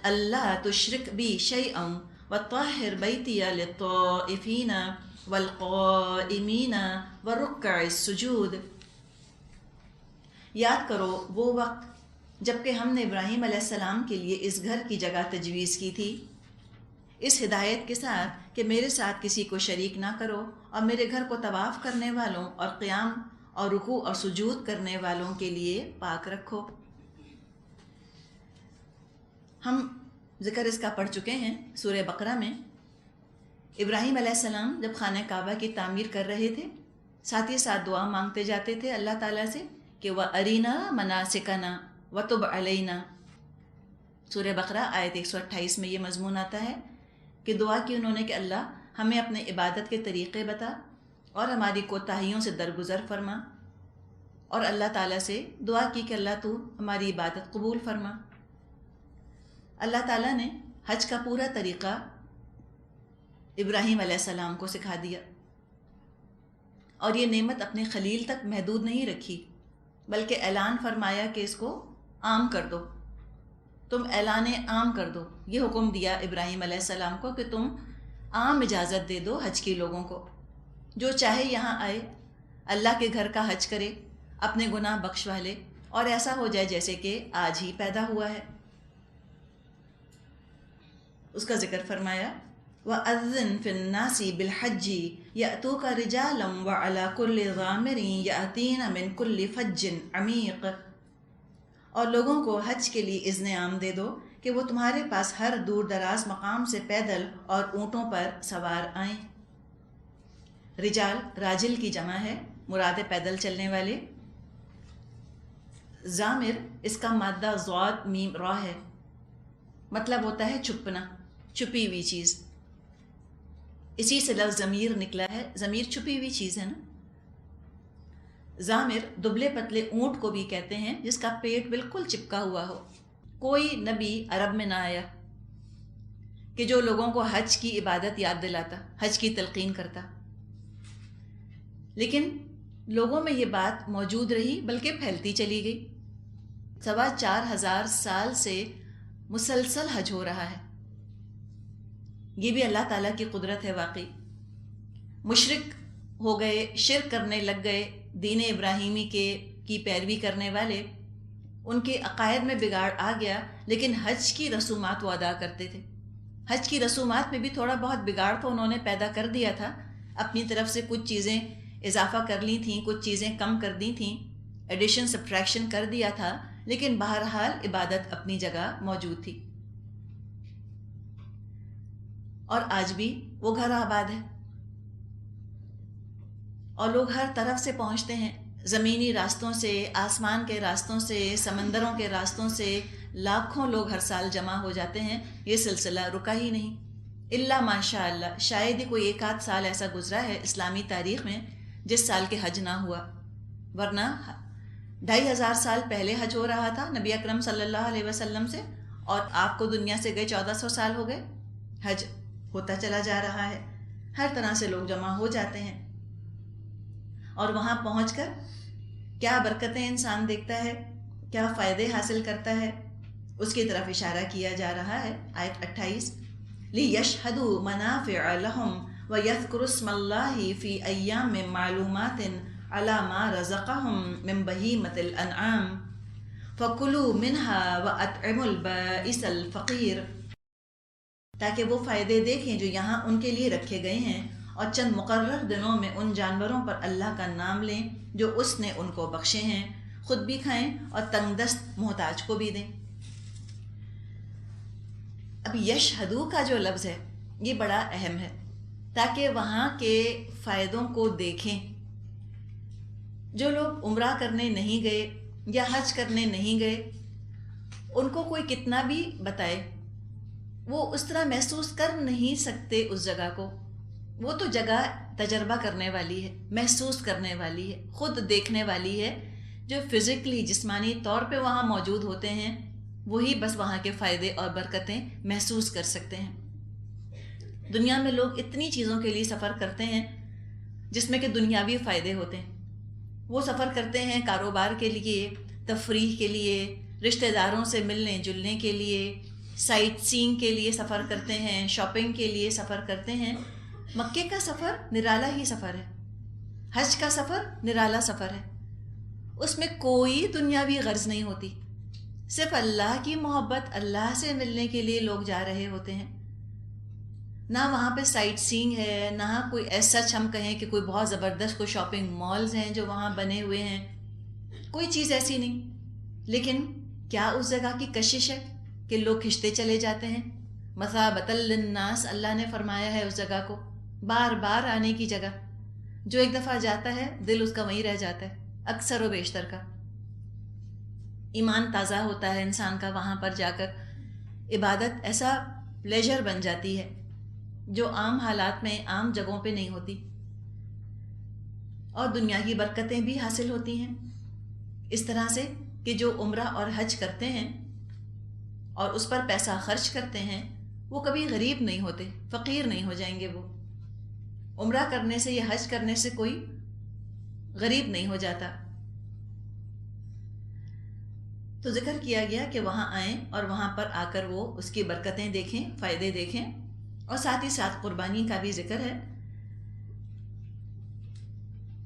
أَلَّا تُشْرِكْ بِي شَيْئًا وَطَهِّرْ بَيْتِيَ لِلطَّائِفِينَ وَالْقَائِمِينَ وَالرُّكَّعِ السُّجُودِ۔ یاد کرو وہ وقت جب کہ ہم نے ابراہیم علیہ السلام کے لیے اس گھر کی جگہ تجویز کی تھی، اس ہدایت کے ساتھ کہ میرے ساتھ کسی کو شریک نہ کرو، اور میرے گھر کو طواف کرنے والوں اور قیام اور رکوع اور سجود کرنے والوں کے لیے پاک رکھو۔ ہم ذکر اس کا پڑھ چکے ہیں سورہ بقرہ میں۔ ابراہیم علیہ السلام جب خانہ کعبہ کی تعمیر کر رہے تھے، ساتھ ہی ساتھ دعا مانگتے جاتے تھے اللہ تعالیٰ سے کہ وَأَرِنَا مَنَاسِكَنَا وَتُبْ عَلَيْنَا۔ سورہ بقرہ آیت 128 میں یہ مضمون آتا ہے کہ دعا کی انہوں نے کہ اللہ ہمیں اپنے عبادت کے طریقے بتا اور ہماری کوتاہیوں سے درگزر فرما، اور اللہ تعالیٰ سے دعا کی کہ اللہ تو ہماری عبادت قبول فرما۔ اللہ تعالیٰ نے حج کا پورا طریقہ ابراہیم علیہ السلام کو سکھا دیا، اور یہ نعمت اپنے خلیل تک محدود نہیں رکھی، بلکہ اعلان فرمایا کہ اس کو عام کر دو، تم اعلان عام کر دو۔ یہ حکم دیا ابراہیم علیہ السلام کو کہ تم عام اجازت دے دو حج کے لوگوں کو، جو چاہے یہاں آئے، اللہ کے گھر کا حج کرے، اپنے گناہ بخشوا لے، اور ایسا ہو جائے جیسے کہ آج ہی پیدا ہوا ہے۔ اس کا ذکر فرمایا وَأَذِّن فِي النَّاسِ بِالْحَجِّ يَأْتُوكَ رِجَالًا وَعَلَى كُلِّ ضَامِرٍ يَأْتِينَ مِنْ كُلِّ فَجٍّ عَمِيقٍ، اور لوگوں کو حج کے لیے اذن عام دے دو کہ وہ تمہارے پاس ہر دور دراز مقام سے پیدل اور اونٹوں پر سوار آئیں۔ رجال راجل کی جمع ہے، مراد پیدل چلنے والے. زامر اس کا مادہ ضاد میم را ہے، مطلب ہوتا ہے چھپنا، چھپی ہوئی چیز. اسی سے لفظ ضمیر نکلا ہے، ضمیر چھپی ہوئی چیز ہے نا. زامر دبلے پتلے اونٹ کو بھی کہتے ہیں جس کا پیٹ بالکل چپکا ہوا ہو. کوئی نبی عرب میں نہ آیا کہ جو لوگوں کو حج کی عبادت یاد دلاتا، حج کی تلقین کرتا، لیکن لوگوں میں یہ بات موجود رہی بلکہ پھیلتی چلی گئی. 4,500 سال سے مسلسل حج ہو رہا ہے. یہ بھی اللہ تعالیٰ کی قدرت ہے واقعی. مشرک ہو گئے، شرک کرنے لگ گئے، دین ابراہیمی کی پیروی کرنے والے، ان کے عقائد میں بگاڑ آ گیا، لیکن حج کی رسومات وہ ادا کرتے تھے. حج کی رسومات میں بھی تھوڑا بہت بگاڑ تو انہوں نے پیدا کر دیا تھا، اپنی طرف سے کچھ چیزیں اضافہ کر لی تھیں، کچھ چیزیں کم کر دی تھیں، ایڈیشن سبٹریکشن کر دیا تھا، لیکن بہرحال عبادت اپنی جگہ موجود تھی. اور آج بھی وہ گھر آباد ہے اور لوگ ہر طرف سے پہنچتے ہیں، زمینی راستوں سے، آسمان کے راستوں سے، سمندروں کے راستوں سے لاکھوں لوگ ہر سال جمع ہو جاتے ہیں. یہ سلسلہ رکا ہی نہیں، الا ماشاء اللہ شاید ہی کوئی 1 آدھ سال ایسا گزرا ہے اسلامی تاریخ میں جس سال کے حج نہ ہوا، ورنہ 2,500 سال پہلے حج ہو رہا تھا نبی اکرم صلی اللہ علیہ وسلم سے، اور آپ کو دنیا سے گئے 1400 سال ہو گئے. حج ہوتا چلا جا رہا ہے، ہر طرح سے لوگ جمع ہو جاتے ہیں، اور وہاں پہنچ کر کیا برکتیں انسان دیکھتا ہے، کیا فائدے حاصل کرتا ہے، اس کی طرف اشارہ کیا جا رہا ہے. آیت 28 لِيَشْهَدُوا مَنَافِعَ لَهُمْ وَيَذْكُرُوا اسْمَ اللَّهِ فِي أَيَّامٍ مَّعْلُومَاتٍ عَلَى مَا رَزَقَهُم مِّن بَهِيمَةِ الْأَنْعَامِ فَكُلُوا مِنْهَا وَأَطْعِمُوا الْبَائِسَ الْفَقِيرَ، تاکہ وہ فائدے دیکھیں جو یہاں ان کے لیے رکھے گئے ہیں، اور چند مقرر دنوں میں ان جانوروں پر اللہ کا نام لیں جو اس نے ان کو بخشے ہیں، خود بھی کھائیں اور تنگ دست محتاج کو بھی دیں. اب یشہدو کا جو لفظ ہے یہ بڑا اہم ہے، تاکہ وہاں کے فائدوں کو دیکھیں. جو لوگ عمرہ کرنے نہیں گئے یا حج کرنے نہیں گئے، ان کو کوئی کتنا بھی بتائے وہ اس طرح محسوس کر نہیں سکتے اس جگہ کو. وہ تو جگہ تجربہ کرنے والی ہے، محسوس کرنے والی ہے، خود دیکھنے والی ہے. جو فزیکلی جسمانی طور پہ وہاں موجود ہوتے ہیں وہی بس وہاں کے فائدے اور برکتیں محسوس کر سکتے ہیں. دنیا میں لوگ اتنی چیزوں کے لیے سفر کرتے ہیں جس میں کہ دنیاوی فائدے ہوتے ہیں. وہ سفر کرتے ہیں کاروبار کے لیے، تفریح کے لیے، رشتہ داروں سے ملنے جلنے کے لیے، سائٹ سینگ کے لیے سفر کرتے ہیں، شاپنگ کے لیے سفر کرتے ہیں. مکے کا سفر نرالا ہی سفر ہے، حج کا سفر نرالا سفر ہے. اس میں کوئی دنیاوی غرض نہیں ہوتی، صرف اللہ کی محبت، اللہ سے ملنے کے لیے لوگ جا رہے ہوتے ہیں. نہ وہاں پہ سائٹ سینگ ہے، نہ کوئی ایسا سچ ہم کہیں کہ کوئی بہت زبردست کوئی شاپنگ مالز ہیں جو وہاں بنے ہوئے ہیں، کوئی چیز ایسی نہیں. لیکن کیا اس جگہ کی کشش ہے کہ لوگ کھنچتے چلے جاتے ہیں. مثابۃ للناس اللہ نے فرمایا ہے اس جگہ کو، بار بار آنے کی جگہ. جو ایک دفعہ جاتا ہے دل اس کا وہیں رہ جاتا ہے، اکثر و بیشتر کا. ایمان تازہ ہوتا ہے انسان کا وہاں پر جا کر. عبادت ایسا پلیجر بن جاتی ہے جو عام حالات میں عام جگہوں پہ نہیں ہوتی، اور دنیا کی برکتیں بھی حاصل ہوتی ہیں اس طرح سے کہ جو عمرہ اور حج کرتے ہیں اور اس پر پیسہ خرچ کرتے ہیں وہ کبھی غریب نہیں ہوتے، فقیر نہیں ہو جائیں گے. وہ عمرہ کرنے سے یا حج کرنے سے کوئی غریب نہیں ہو جاتا. تو ذکر کیا گیا کہ وہاں آئیں اور وہاں پر آ کر وہ اس کی برکتیں دیکھیں، فائدے دیکھیں، اور ساتھ ہی ساتھ قربانی کا بھی ذکر ہے.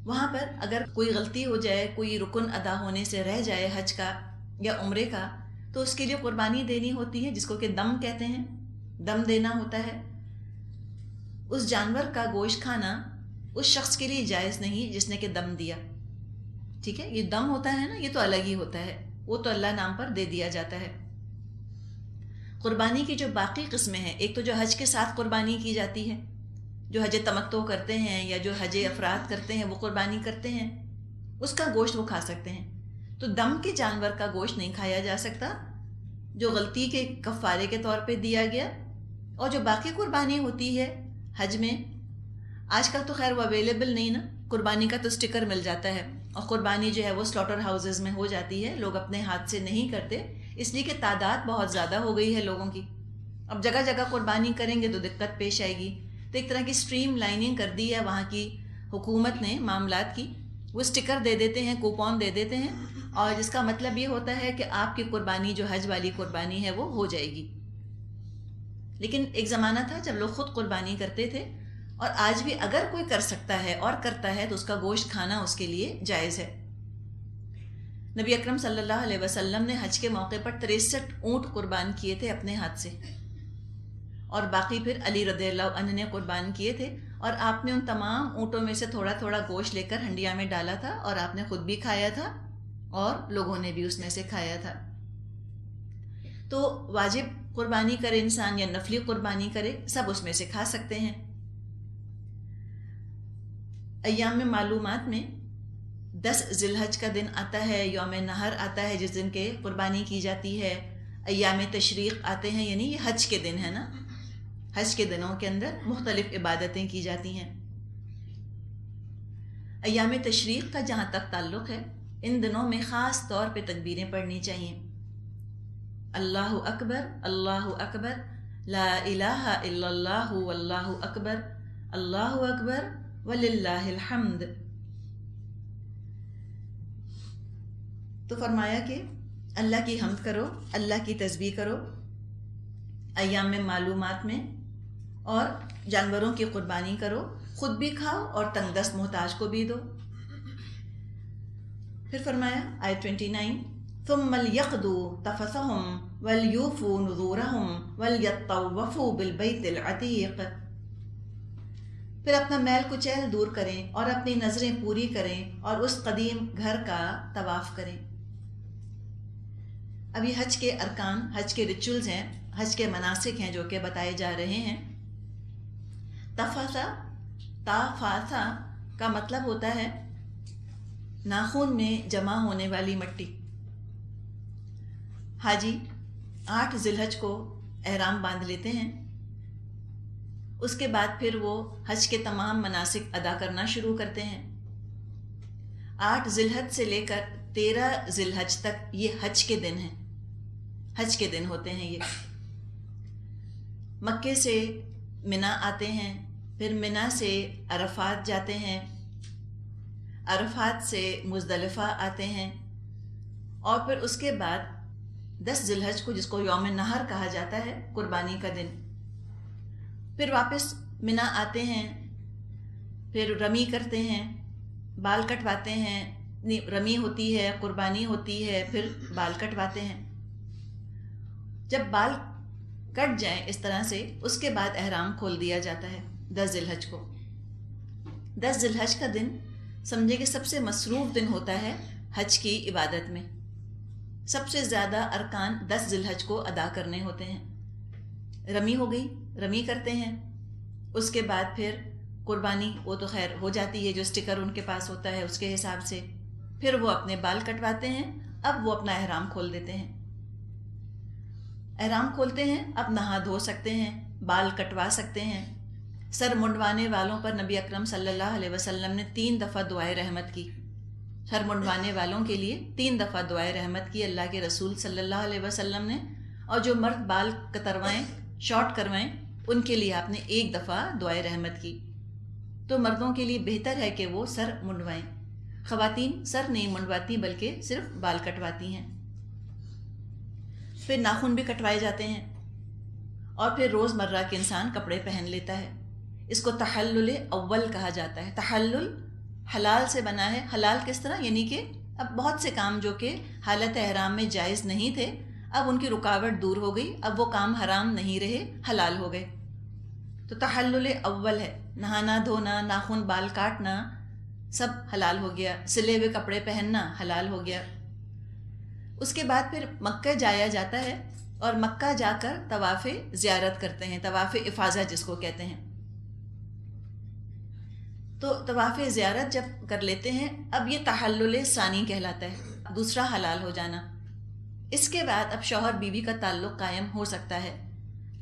وہاں پر اگر کوئی غلطی ہو جائے، کوئی رکن ادا ہونے سے رہ جائے حج کا یا عمرے کا، تو اس کے لیے قربانی دینی ہوتی ہے، جس کو کہ دم کہتے ہیں. دم دینا ہوتا ہے. اس جانور کا گوشت کھانا اس شخص کے لیے جائز نہیں جس نے کہ دم دیا. ٹھیک ہے، یہ دم ہوتا ہے نا، یہ تو الگ ہی ہوتا ہے، وہ تو اللہ نام پر دے دیا جاتا ہے. قربانی کی جو باقی قسمیں ہیں، ایک تو جو حج کے ساتھ قربانی کی جاتی ہے، جو حج تمتع کرتے ہیں یا جو حج افراد کرتے ہیں وہ قربانی کرتے ہیں، اس کا گوشت وہ کھا سکتے ہیں. تو دم کے جانور کا گوشت نہیں کھایا جا سکتا جو غلطی کے کفارے کے طور پہ دیا گیا. اور جو باقی قربانی ہوتی ہے حج میں، آج کل تو خیر وہ اویلیبل نہیں نا، قربانی کا تو سٹیکر مل جاتا ہے، اور قربانی جو ہے وہ سلاٹر ہاؤسز میں ہو جاتی ہے، لوگ اپنے ہاتھ سے نہیں کرتے، اس لیے کہ تعداد بہت زیادہ ہو گئی ہے لوگوں کی. اب جگہ جگہ قربانی کریں گے تو دقت پیش آئے گی. تو ایک طرح کی سٹریم لائننگ کر دی ہے وہاں کی حکومت نے معاملات کی. وہ سٹیکر دے دیتے ہیں، کوپون دے دیتے ہیں، اور جس کا مطلب یہ ہوتا ہے کہ آپ کی قربانی جو حج والی قربانی ہے وہ ہو جائے گی. لیکن ایک زمانہ تھا جب لوگ خود قربانی کرتے تھے، اور آج بھی اگر کوئی کر سکتا ہے اور کرتا ہے تو اس کا گوشت کھانا اس کے لیے جائز ہے. نبی اکرم صلی اللہ علیہ وسلم نے حج کے موقع پر 63 اونٹ قربان کیے تھے اپنے ہاتھ سے، اور باقی پھر علی رضی اللہ عنہ نے قربان کیے تھے. اور آپ نے ان تمام اونٹوں میں سے تھوڑا تھوڑا گوشت لے کر ہنڈیا میں ڈالا تھا، اور آپ نے خود بھی کھایا تھا اور لوگوں نے بھی اس میں سے کھایا تھا. تو واجب قربانی کرے انسان یا نفلی قربانی کرے، سب اس میں سے کھا سکتے ہیں. ایام میں معلومات میں 10 ذی الحج کا دن آتا ہے، یوم نہر آتا ہے جس دن کے قربانی کی جاتی ہے. ایام تشریق آتے ہیں، یعنی یہ حج کے دن ہے نا، حج کے دنوں کے اندر مختلف عبادتیں کی جاتی ہیں. ایام تشریق کا جہاں تک تعلق ہے، ان دنوں میں خاص طور پہ تکبیریں پڑھنی چاہیے. اللہ اکبر، اللہ اکبر، لا الہ الا اللہ واللہ اکبر، اللہ اکبر وللہ الحمد. تو فرمایا کہ اللہ کی حمد کرو، اللہ کی تسبیح کرو ایام میں معلومات میں، اور جانوروں کی قربانی کرو، خود بھی کھاؤ اور تنگ دست محتاج کو بھی دو. پھر فرمایا آیت 29، ثم ليقضوا تفثهم وليوفوا نذورهم وليطوفوا بالبيت العتيق. پھر اپنا میل کچیل دور کریں اور اپنی نظریں پوری کریں اور اس قدیم گھر کا طواف کریں. ابھی حج کے ارکان، حج کے ریچولز ہیں، حج کے مناسک ہیں جو کہ بتائے جا رہے ہیں. تافاسا کا مطلب ہوتا ہے ناخن میں جمع ہونے والی مٹی. حاجی 8 ذی الحج کو احرام باندھ لیتے ہیں، اس کے بعد پھر وہ حج کے تمام مناسک ادا کرنا شروع کرتے ہیں. 8 ذی الحج سے لے کر 13 ذی الحج تک یہ حج کے دن ہیں، حج کے دن ہوتے ہیں. یہ مکے سے منا آتے ہیں، پھر منا سے عرفات جاتے ہیں، عرفات سے مزدلفہ آتے ہیں، اور پھر اس کے بعد 10 ذی الحج کو، جس کو یوم نہر کہا جاتا ہے، قربانی کا دن، پھر واپس منا آتے ہیں، پھر رمی کرتے ہیں، بال کٹواتے ہیں. رمی ہوتی ہے، قربانی ہوتی ہے، پھر بال کٹواتے ہیں. جب بال کٹ جائیں اس طرح سے، اس کے بعد احرام کھول دیا جاتا ہے 10 ذی الحج کو. 10 ذی الحج کا دن سمجھے کہ سب سے مصروف دن ہوتا ہے حج کی عبادت میں. سب سے زیادہ ارکان 10 ذی الحج کو ادا کرنے ہوتے ہیں. رمی ہو گئی، رمی کرتے ہیں، اس کے بعد پھر قربانی، وہ تو خیر ہو جاتی ہے جو سٹیکر ان کے پاس ہوتا ہے اس کے حساب سے. پھر وہ اپنے بال کٹواتے ہیں، اب وہ اپنا احرام کھول دیتے ہیں. احرام کھولتے ہیں، اب نہا دھو سکتے ہیں، بال کٹوا سکتے ہیں. سر منڈوانے والوں پر نبی اکرم صلی اللہ علیہ وسلم نے 3 دفعہ دعائے رحمت کی. سر منڈوانے والوں کے لیے 3 دفعہ دعائے رحمت کی اللہ کے رسول صلی اللہ علیہ وسلم نے. اور جو مرد بال کتروائیں، شارٹ کروائیں، ان کے لیے آپ نے 1 دفعہ دعائے رحمت کی. تو مردوں کے لیے بہتر ہے کہ وہ سر منڈوائیں. خواتین سر نہیں منڈواتی بلکہ صرف بال کٹواتی ہیں. پھر ناخن بھی کٹوائے جاتے ہیں، اور پھر روز مرہ کے انسان کپڑے پہن لیتا ہے. اس کو تحلل اول کہا جاتا ہے. تحلل حلال سے بنا ہے. حلال کس طرح؟ یعنی کہ اب بہت سے کام جو کہ حالت احرام میں جائز نہیں تھے، اب ان کی رکاوٹ دور ہو گئی، اب وہ کام حرام نہیں رہے، حلال ہو گئے. تو تحلل اول ہے. نہانا دھونا، ناخن بال کاٹنا سب حلال ہو گیا. سلے ہوئے کپڑے پہننا حلال ہو گیا. اس کے بعد پھر مکہ جایا جاتا ہے، اور مکہ جا کر طواف زیارت کرتے ہیں، طواف افاضہ جس کو کہتے ہیں. تو طواف زیارت جب کر لیتے ہیں، اب یہ تحلل ثانی کہلاتا ہے، دوسرا حلال ہو جانا۔ اس کے بعد اب شوہر بیوی کا تعلق قائم ہو سکتا ہے۔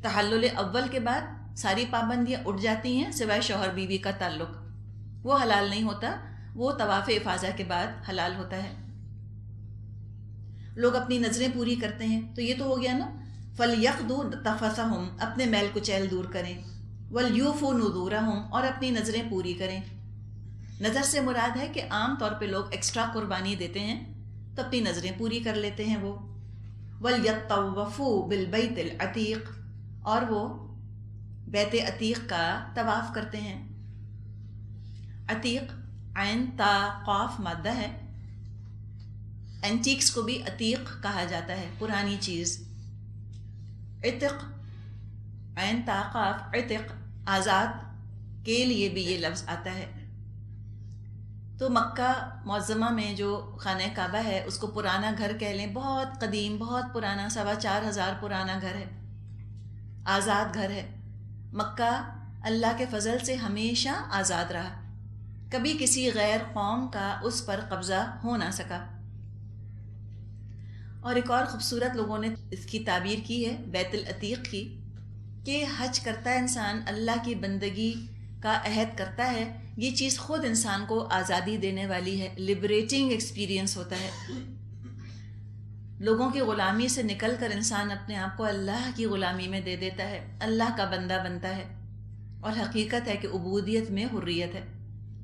تحلل اول کے بعد ساری پابندیاں اٹھ جاتی ہیں سوائے شوہر بیوی کا تعلق، وہ حلال نہیں ہوتا، وہ طواف افاضہ کے بعد حلال ہوتا ہے۔ لوگ اپنی نظریں پوری کرتے ہیں، تو یہ تو ہو گیا نا، فَلْيَقْضُوا تَفَثَهُمْ، اپنے میل کچیل دور کریں، وَلْيُوفُوا نُذُورَهُمْ، اور اپنی نظریں پوری کریں۔ نظر سے مراد ہے کہ عام طور پہ لوگ ایکسٹرا قربانی دیتے ہیں تو اپنی نظریں پوری کر لیتے ہیں وہ۔ وَلْيَطَّوَّفُوا بِالْبَيْتِ الْعَتِيقِ، اور وہ بیت عتیق کا طواف کرتے ہیں۔ عتیق عین تا قاف مادہ ہے۔ اینٹیکس کو بھی عتیق کہا جاتا ہے، پرانی چیز۔ عتق عین تا قاف، عتق آزاد کے لیے بھی یہ لفظ آتا ہے۔ تو مکہ معظمہ میں جو خانہ کعبہ ہے اس کو پرانا گھر کہہ لیں، بہت قدیم، بہت پرانا، 4,500 پرانا گھر ہے، آزاد گھر ہے۔ مکہ اللہ کے فضل سے ہمیشہ آزاد رہا، کبھی کسی غیر قوم کا اس پر قبضہ ہو نہ سکا۔ اور ایک اور خوبصورت لوگوں نے اس کی تعبیر کی ہے بیت العتیق کی، کہ حج کرتا ہے انسان، اللہ کی بندگی کا عہد کرتا ہے، یہ چیز خود انسان کو آزادی دینے والی ہے، لبریٹنگ ایکسپیرینس ہوتا ہے۔ لوگوں کی غلامی سے نکل کر انسان اپنے آپ کو اللہ کی غلامی میں دے دیتا ہے، اللہ کا بندہ بنتا ہے، اور حقیقت ہے کہ عبودیت میں حریت ہے،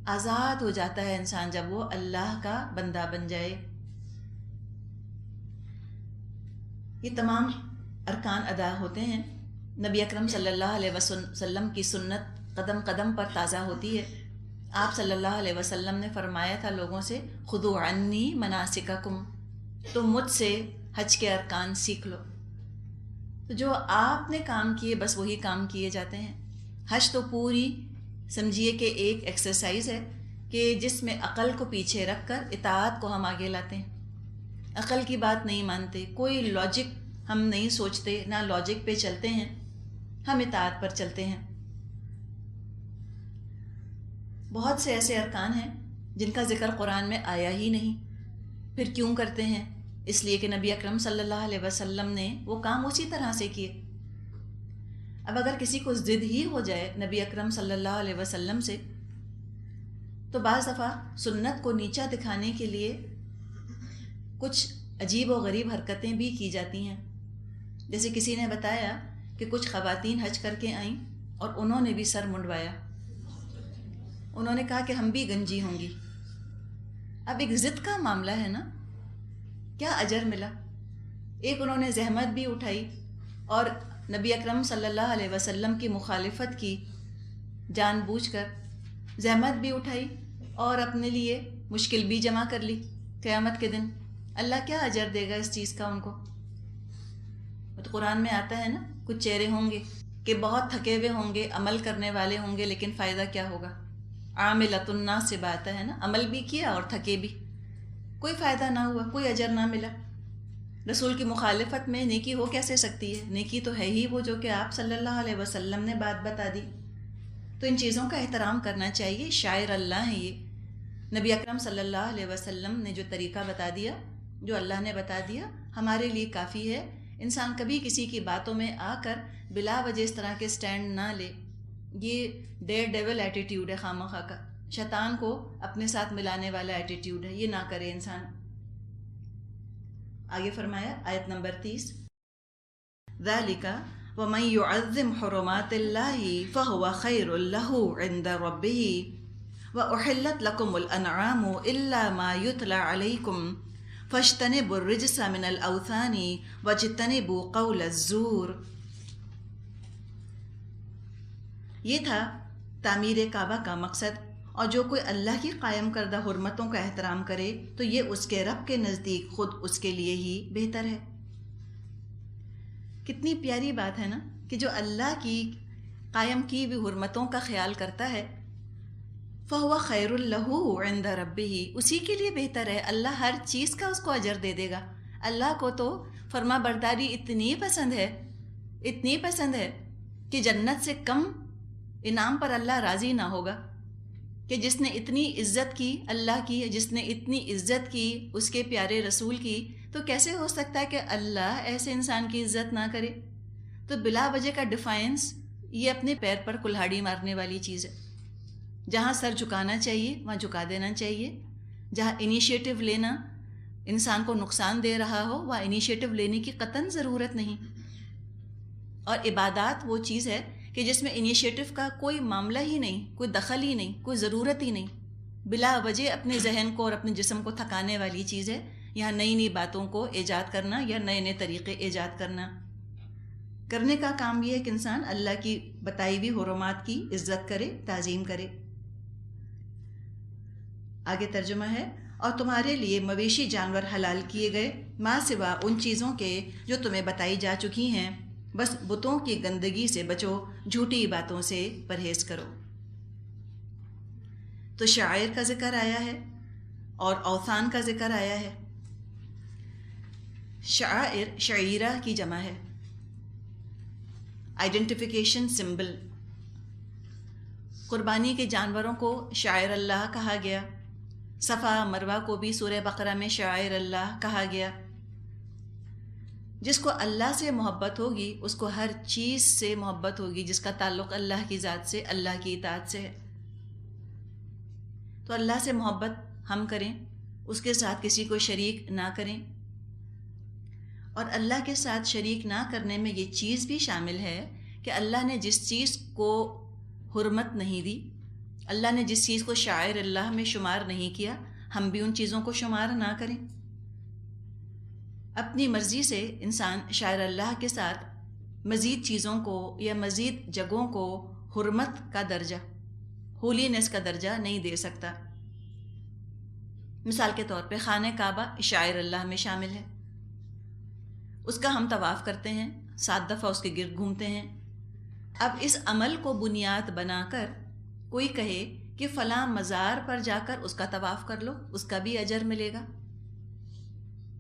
آزاد ہو جاتا ہے انسان جب وہ اللہ کا بندہ بن جائے۔ یہ تمام ارکان ادا ہوتے ہیں، نبی اکرم صلی اللہ علیہ وسلم کی سنت قدم قدم پر تازہ ہوتی ہے۔ آپ صلی اللہ علیہ وسلم نے فرمایا تھا لوگوں سے، خذوا عنی مناسککم، تم مجھ سے حج کے ارکان سیکھ لو۔ تو جو آپ نے کام کیے بس وہی کام کیے جاتے ہیں۔ حج تو پوری سمجھیے کہ ایک ایکسرسائز ہے کہ جس میں عقل کو پیچھے رکھ کر اطاعت کو ہم آگے لاتے ہیں، عقل کی بات نہیں مانتے، کوئی لاجک ہم نہیں سوچتے، نہ لاجک پہ چلتے ہیں، ہم اطاعت پر چلتے ہیں۔ بہت سے ایسے ارکان ہیں جن کا ذکر قرآن میں آیا ہی نہیں، پھر کیوں کرتے ہیں؟ اس لیے کہ نبی اکرم صلی اللہ علیہ وسلم نے وہ کام اسی طرح سے کیے۔ اب اگر کسی کو ضد ہی ہو جائے نبی اکرم صلی اللہ علیہ وسلم سے، تو بعض دفعہ سنت کو نیچا دکھانے کے لیے کچھ عجیب و غریب حرکتیں بھی کی جاتی ہیں۔ جیسے کسی نے بتایا کہ کچھ خواتین حج کر کے آئیں اور انہوں نے بھی سر منڈوایا، انہوں نے کہا کہ ہم بھی گنجی ہوں گی۔ اب ایک ضد کا معاملہ ہے نا، کیا اجر ملا؟ ایک انہوں نے زحمت بھی اٹھائی اور نبی اکرم صلی اللہ علیہ وسلم کی مخالفت کی، جان بوجھ کر زحمت بھی اٹھائی اور اپنے لیے مشکل بھی جمع کر لی۔ قیامت کے دن اللہ کیا اجر دے گا اس چیز کا ان کو؟ تو قرآن میں آتا ہے نا، کچھ چہرے ہوں گے کہ بہت تھکے ہوئے ہوں گے، عمل کرنے والے ہوں گے، لیکن فائدہ کیا ہوگا؟ عاملۃ ناصبہ آتا ہے نا، عمل بھی کیا اور تھکے بھی، کوئی فائدہ نہ ہوا، کوئی اجر نہ ملا۔ رسول کی مخالفت میں نیکی ہو کیسے سکتی ہے؟ نیکی تو ہے ہی وہ جو کہ آپ صلی اللہ علیہ وسلم نے بات بتا دی۔ تو ان چیزوں کا احترام کرنا چاہیے، شاعر اللہ ہیں یہ۔ نبی اکرم صلی اللہ علیہ وسلم نے جو طریقہ بتا دیا، جو اللہ نے بتا دیا، ہمارے لیے کافی ہے۔ انسان کبھی کسی کی باتوں میں آ کر بلا وجہ اس طرح کے سٹینڈ نہ لے، یہ ڈیئر ڈیول ایٹیٹیوڈ ہے، خامخواہ کا شیطان کو اپنے ساتھ ملانے والا ایٹیٹیوڈ ہے، یہ نہ کرے انسان۔ آگے فرمایا آیت نمبر 30، ذَلِكَ وَمَن يُعَظِّمْ حُرُمَاتِ اللَّهِ فَهُوَ خَيْرٌ لَهُ عِندَ رَبِّهِ وَأُحِلَّتْ لَكُمُ الْأَنْعَامُ إِلَّا مَا يُتْلَى عَلَيْكُمْ فَاجْتَنِبُوا الرِّجْسَ مِنَ الْأَوْثَانِ وَاجْتَنِبُوا قَوْلَ الزُّورِ۔ یہ تھا تعمیر کعبہ کا مقصد، اور جو کوئی اللہ کی قائم کردہ حرمتوں کا احترام کرے تو یہ اس کے رب کے نزدیک خود اس کے لیے ہی بہتر ہے۔ کتنی پیاری بات ہے نا کہ جو اللہ کی قائم کی ہوئی حرمتوں کا خیال کرتا ہے، فَهُوَ خَيْرٌ لَهُ عِندَ رَبِّهِ، اسی کے لیے بہتر ہے، اللہ ہر چیز کا اس کو اجر دے دے گا۔ اللہ کو تو فرما برداری اتنی پسند ہے کہ جنت سے کم انعام پر اللہ راضی نہ ہوگا۔ کہ جس نے اتنی عزت کی اللہ کی، جس نے اتنی عزت کی اس کے پیارے رسول کی، تو کیسے ہو سکتا ہے کہ اللہ ایسے انسان کی عزت نہ کرے؟ تو بلا وجہ کا ڈیفائنس یہ اپنے پیر پر کلہاڑی مارنے والی چیز ہے۔ جہاں سر جھکانا چاہیے وہاں جھکا دینا چاہیے، جہاں انیشیٹو لینا انسان کو نقصان دے رہا ہو وہاں انیشیٹو لینے کی قطعاً ضرورت نہیں۔ اور عبادات وہ چیز ہے کہ جس میں انیشیٹو کا کوئی معاملہ ہی نہیں، کوئی دخل ہی نہیں، کوئی ضرورت ہی نہیں، بلا وجہ اپنے ذہن کو اور اپنے جسم کو تھکانے والی چیز ہے۔ یہاں نئی نئی باتوں کو ایجاد کرنا یا نئے نئے طریقے ایجاد کرنے کا کام یہ ہے کہ انسان اللہ کی بتائی ہوئی حرمات کی عزت کرے، تعظیم کرے۔ آگے ترجمہ ہے، اور تمہارے لیے مویشی جانور حلال کیے گئے ما سوا ان چیزوں کے جو تمہیں بتائی جا چکی ہیں، بس بتوں کی گندگی سے بچو، جھوٹی باتوں سے پرہیز کرو۔ تو شاعر کا ذکر آیا ہے اور اوثان کا ذکر آیا ہے۔ شاعر شعیرہ کی جمع ہے، آئیڈینٹیفیکیشن سمبل۔ قربانی کے جانوروں کو شاعر اللہ کہا گیا، صفا مروہ کو بھی سورہ بقرہ میں شاعر اللہ کہا گیا۔ جس کو اللہ سے محبت ہوگی اس کو ہر چیز سے محبت ہوگی جس کا تعلق اللہ کی ذات سے، اللہ کی اطاعت سے ہے۔ تو اللہ سے محبت ہم کریں، اس کے ساتھ کسی کو شریک نہ کریں، اور اللہ کے ساتھ شریک نہ کرنے میں یہ چیز بھی شامل ہے کہ اللہ نے جس چیز کو حرمت نہیں دی، اللہ نے جس چیز کو شاعر اللہ میں شمار نہیں کیا، ہم بھی ان چیزوں کو شمار نہ کریں۔ اپنی مرضی سے انسان شاعر اللہ کے ساتھ مزید چیزوں کو یا مزید جگہوں کو حرمت کا درجہ، ہولینس کا درجہ نہیں دے سکتا۔ مثال کے طور پہ خانہ کعبہ شاعر اللہ میں شامل ہے، اس کا ہم طواف کرتے ہیں، 7 دفعہ اس کے گرد گھومتے ہیں۔ اب اس عمل کو بنیاد بنا کر کوئی کہے کہ فلاں مزار پر جا کر اس کا طواف کر لو، اس کا بھی اجر ملے گا،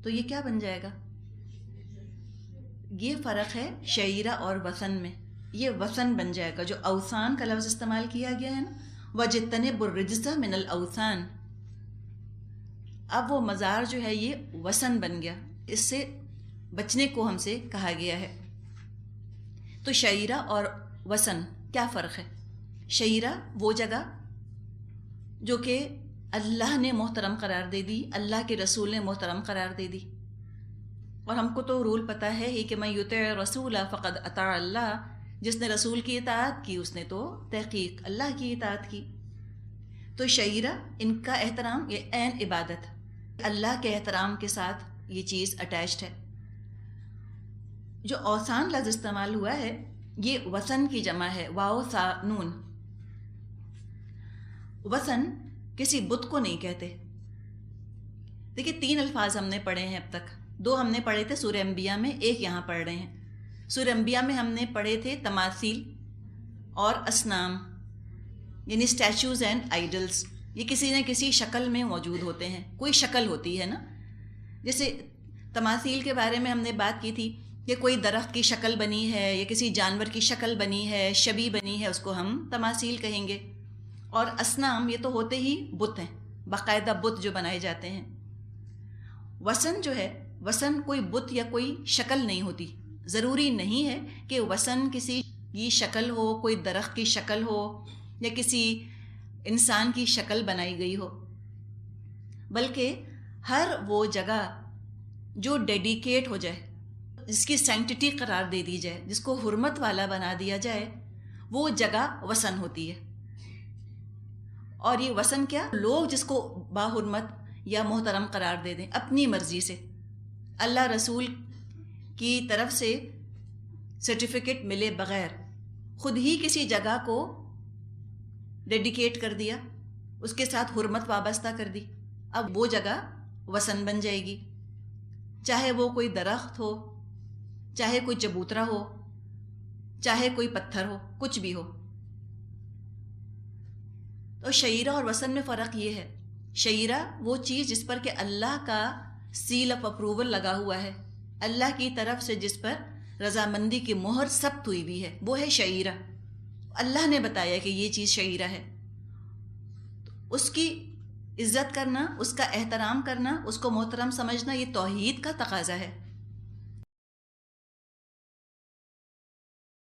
تو یہ کیا بن جائے گا؟ یہ فرق ہے شعیرہ اور وثن میں۔ یہ وثن بن جائے گا، جو اوثان کا لفظ استعمال کیا گیا ہے نا، وَجِتَّنِبُوا الرِّجْسَ مِنَ الْأَوْثَانِ، اب وہ مزار جو ہے یہ وثن بن گیا، اس سے بچنے کو ہم سے کہا گیا ہے۔ تو شعیرہ اور وثن کیا فرق ہے؟ شعیرہ وہ جگہ جو کہ اللہ نے محترم قرار دے دی، اللہ کے رسول نے محترم قرار دے دی، اور ہم کو تو رول پتہ ہے ہی کہ من یطع الرسول فقد اطاع اللہ، جس نے رسول کی اطاعت کی اس نے تو تحقیق اللہ کی اطاعت کی۔ تو شعیرہ ان کا احترام یہ عین عبادت، اللہ کے احترام کے ساتھ یہ چیز اٹیچڈ ہے۔ جو اوثان لفظ استعمال ہوا ہے یہ وثن کی جمع ہے، واو ثا نون۔ وثن کسی بت کو نہیں کہتے۔ دیکھیے 3 الفاظ ہم نے پڑھے ہیں اب تک، 2 ہم نے پڑھے تھے سورہ انبیاء میں، 1 یہاں پڑھ رہے ہیں۔ سورہ انبیاء میں ہم نے پڑھے تھے تماثیل اور اصنام، یعنی اسٹیچوز اینڈ آئیڈلس، یہ کسی نہ کسی شکل میں موجود ہوتے ہیں، کوئی شکل ہوتی ہے نا۔ جیسے تماثیل کے بارے میں ہم نے بات کی تھی کہ کوئی درخت کی شکل بنی ہے یا کسی جانور کی شکل بنی ہے، شبیہ بنی ہے، اس کو ہم تماثیل کہیں گے۔ اور اصنام یہ تو ہوتے ہی بت ہیں، باقاعدہ بت جو بنائے جاتے ہیں۔ وثن جو ہے، وثن کوئی بت یا کوئی شکل نہیں ہوتی، ضروری نہیں ہے کہ وثن کسی کی شکل ہو، کوئی درخت کی شکل ہو یا کسی انسان کی شکل بنائی گئی ہو، بلکہ ہر وہ جگہ جو ڈیڈیکیٹ ہو جائے، جس کی سینکٹیٹی قرار دے دی جائے، جس کو حرمت والا بنا دیا جائے، وہ جگہ وثن ہوتی ہے۔ اور یہ وثن کیا؟ لوگ جس کو باحرمت یا محترم قرار دے دیں اپنی مرضی سے، اللہ رسول کی طرف سے سرٹیفکیٹ ملے بغیر خود ہی کسی جگہ کو ڈیڈیکیٹ کر دیا، اس کے ساتھ حرمت وابستہ کر دی، اب وہ جگہ وثن بن جائے گی، چاہے وہ کوئی درخت ہو، چاہے کوئی چبوترا ہو، چاہے کوئی پتھر ہو، کچھ بھی ہو۔ تو شعیرہ اور وثن میں فرق یہ ہے، شعیرہ وہ چیز جس پر کہ اللہ کا سیل آف اپروول لگا ہوا ہے، اللہ کی طرف سے جس پر رضامندی کی مہر ثبت ہوئی ہوئی ہے، وہ ہے شعیرہ، اللہ نے بتایا کہ یہ چیز شعیرہ ہے۔ اس کی عزت کرنا، اس کا احترام کرنا، اس کو محترم سمجھنا، یہ توحید کا تقاضا ہے.